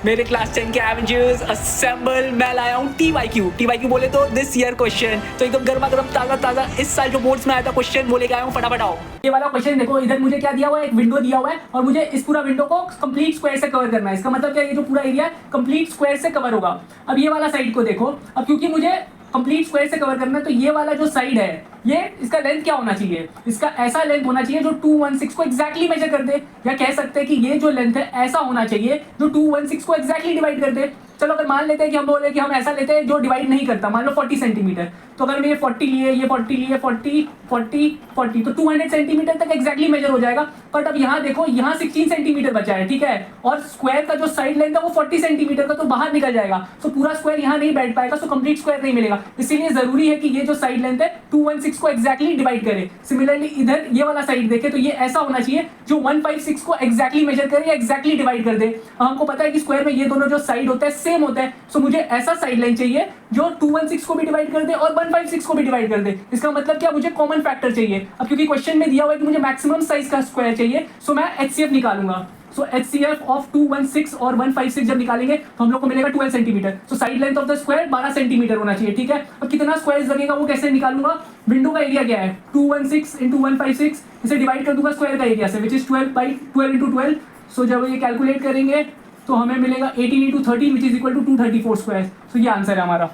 मेरे क्लास 10 के Avengers assemble, मैं लाया हूँ TYQ बोले तो दिस ईयर क्वेश्चन। तो एकदम गर्मा गर्म ताजा ताजा इस साल जो बोर्ड्स में आया था क्वेश्चन वो लेके आया हूँ, फटाफट आओ। ये वाला क्वेश्चन देखो, इधर मुझे क्या दिया हुआ है, एक विंडो दिया हुआ है और मुझे इस पूरा विंडो को कंप्लीट स्क्वायर से कवर करना है। इसका मतलब क्या, ये जो पूरा एरिया कंप्लीट स्क्वायर से कवर होगा। अब ये वाला साइड को देखो, अब क्योंकि मुझे कंप्लीट स्क्वायर से कवर करना है तो ये वाला जो साइड है, ये इसका लेंथ क्या होना चाहिए, इसका ऐसा लेंथ होना चाहिए जो 216 को एग्जैक्टली मेजर कर दे, या कह सकते हैं कि ये जो लेंथ है ऐसा होना चाहिए जो 216 को एग्जैक्टली डिवाइड कर दे। चलो अगर मान लेते हैं कि हम बोले कि हम ऐसा लेते हैं जो डिवाइड नहीं करता, मान लो 40 सेंटीमीटर, तो अगर मैं ये 40 लिए, ये 40 लिए, 40 40 40 तो 200 सेंटीमीटर तक एग्जैक्टली मेजर हो जाएगा। बट अब यहाँ देखो, यहाँ 16 सेंटीमीटर बचा है, ठीक है, और स्क्वायर का जो साइड लेंथ है वो 40 सेंटीमीटर का, तो बाहर निकल जाएगा, तो पूरा स्क्वायर यहाँ नहीं बैठ पाएगा, तो कंप्लीट स्क्वायर नहीं मिलेगा। इसीलिए जरूरी है कि ये जो साइड लेंथ है 216 को एग्जैक्टली डिवाइड करे। सिमिलरली इधर ये वाला साइड देखे तो ये ऐसा होना चाहिए जो 156 को एग्जैक्टली मेजर करे या एग्जैक्टली डिवाइड कर दे। हमको पता है कि स्क्वायर में ये दोनों जो साइड होता है सेम होता है, सो मुझे ऐसा साइड लाइन चाहिए जो 216 को भी डिवाइड कर दे और 156 को भी डिवाइड कर दे। इसका मतलब क्या, मुझे कॉमन फैक्टर चाहिए। अब क्योंकि क्वेश्चन में दिया हुआ है कि मुझे मैक्सिमम साइज का स्क्वायर चाहिए, सो मैं HCF निकालूंगा। सो HCF ऑफ 216 और 156 जब निकालेंगे तो हम लोग को मिलेगा 12 centimetre. So side length of the square 12 centimetre होना चाहिए, ठीक है। अब कितना स्क्वायर लगेगा वो कैसे निकालूंगा, विंडो का एरिया क्या है 216 इंटू 156, इसे डिवाइड कर दूंगा स्क्वायर का एरिया से, विच इज 12 इंटू 12। सो जब ये कैलकुलेट करेंगे तो हमें मिलेगा 18 into 13 which is equal to 234 square. सो ये आंसर है हमारा।